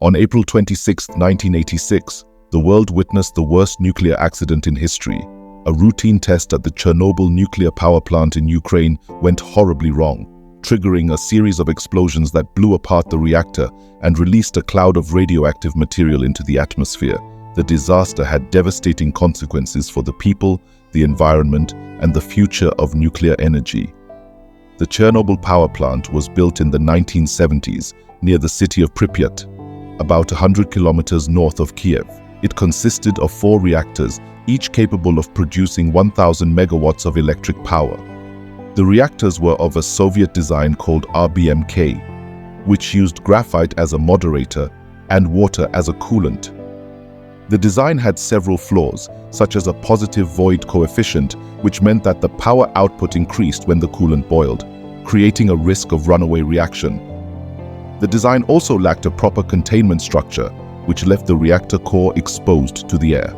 On April 26, 1986, the world witnessed the worst nuclear accident in history. A routine test at the Chernobyl nuclear power plant in Ukraine went horribly wrong, triggering a series of explosions that blew apart the reactor and released a cloud of radioactive material into the atmosphere. The disaster had devastating consequences for the people, the environment, and the future of nuclear energy. The Chernobyl power plant was built in the 1970s near the city of Pripyat, about 100 kilometers north of Kiev. It consisted of 4 reactors, each capable of producing 1,000 megawatts of electric power. The reactors were of a Soviet design called RBMK, which used graphite as a moderator and water as a coolant. The design had several flaws, such as a positive void coefficient, which meant that the power output increased when the coolant boiled, creating a risk of runaway reaction. The design also lacked a proper containment structure, which left the reactor core exposed to the air.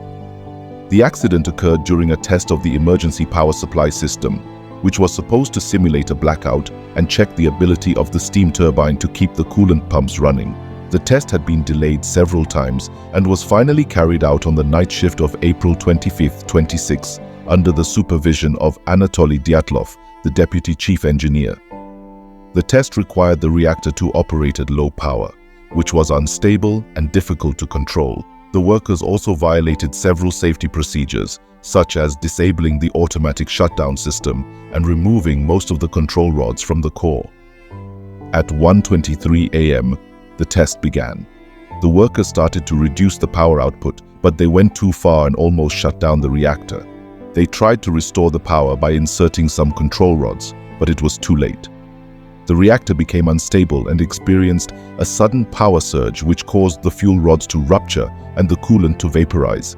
The accident occurred during a test of the emergency power supply system, which was supposed to simulate a blackout and check the ability of the steam turbine to keep the coolant pumps running. The test had been delayed several times and was finally carried out on the night shift of April 25, 26, under the supervision of Anatoly Dyatlov, the deputy chief engineer. The test required the reactor to operate at low power, which was unstable and difficult to control. The workers also violated several safety procedures, such as disabling the automatic shutdown system and removing most of the control rods from the core. At 1:23 a.m., the test began. The workers started to reduce the power output, but they went too far and almost shut down the reactor. They tried to restore the power by inserting some control rods, but it was too late. The reactor became unstable and experienced a sudden power surge which caused the fuel rods to rupture and the coolant to vaporize.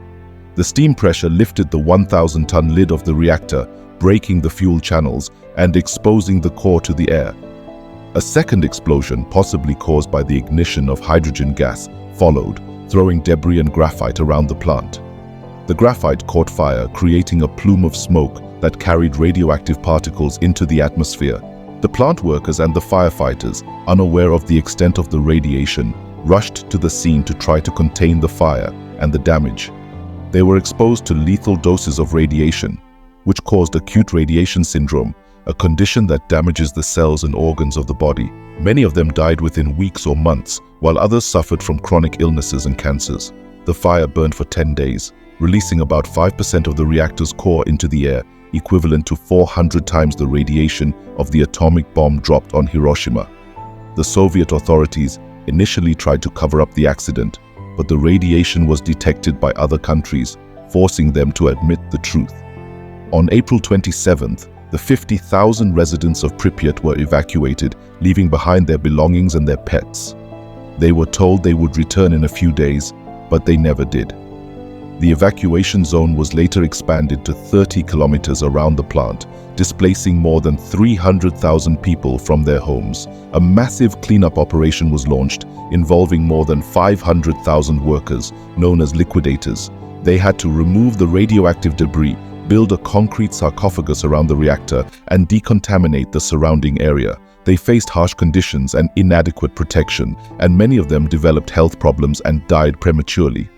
The steam pressure lifted the 1,000-ton lid of the reactor, breaking the fuel channels and exposing the core to the air. A second explosion, possibly caused by the ignition of hydrogen gas, followed, throwing debris and graphite around the plant. The graphite caught fire, creating a plume of smoke that carried radioactive particles into the atmosphere. The plant workers and the firefighters, unaware of the extent of the radiation, rushed to the scene to try to contain the fire and the damage. They were exposed to lethal doses of radiation, which caused acute radiation syndrome, a condition that damages the cells and organs of the body. Many of them died within weeks or months, while others suffered from chronic illnesses and cancers. The fire burned for 10 days, releasing about 5% of the reactor's core into the air, equivalent to 400 times the radiation of the atomic bomb dropped on Hiroshima. The Soviet authorities initially tried to cover up the accident, but the radiation was detected by other countries, forcing them to admit the truth. On April 27th, the 50,000 residents of Pripyat were evacuated, leaving behind their belongings and their pets. They were told they would return in a few days, but they never did. The evacuation zone was later expanded to 30 kilometers around the plant, displacing more than 300,000 people from their homes. A massive cleanup operation was launched, involving more than 500,000 workers, known as liquidators. They had to remove the radioactive debris, build a concrete sarcophagus around the reactor, and decontaminate the surrounding area. They faced harsh conditions and inadequate protection, and many of them developed health problems and died prematurely.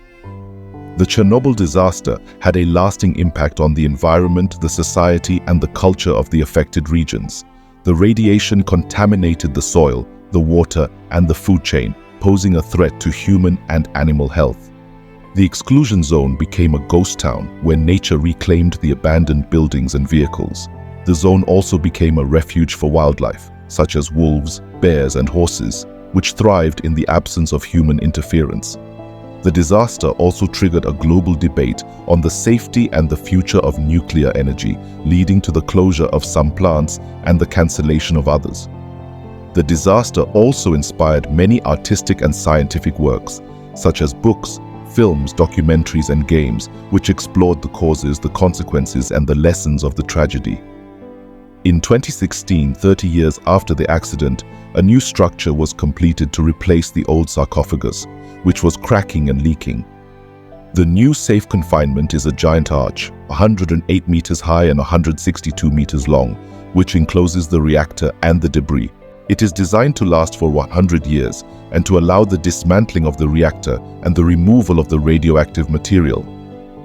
The Chernobyl disaster had a lasting impact on the environment, the society, and the culture of the affected regions. The radiation contaminated the soil, the water, and the food chain, posing a threat to human and animal health. The exclusion zone became a ghost town where nature reclaimed the abandoned buildings and vehicles. The zone also became a refuge for wildlife, such as wolves, bears, and horses, which thrived in the absence of human interference. The disaster also triggered a global debate on the safety and the future of nuclear energy, leading to the closure of some plants and the cancellation of others. The disaster also inspired many artistic and scientific works, such as books, films, documentaries, and games, which explored the causes, the consequences, and the lessons of the tragedy. In 2016, 30 years after the accident, a new structure was completed to replace the old sarcophagus, which was cracking and leaking. The new Safe Confinement is a giant arch, 108 meters high and 162 meters long, which encloses the reactor and the debris. It is designed to last for 100 years and to allow the dismantling of the reactor and the removal of the radioactive material.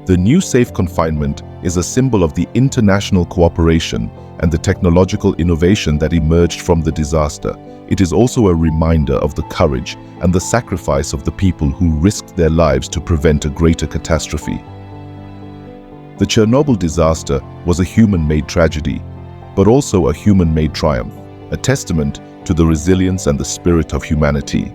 The new Safe Confinement is a symbol of the international cooperation and the technological innovation that emerged from the disaster. It is also a reminder of the courage and the sacrifice of the people who risked their lives to prevent a greater catastrophe. The Chernobyl disaster was a human-made tragedy, but also a human-made triumph, a testament to the resilience and the spirit of humanity.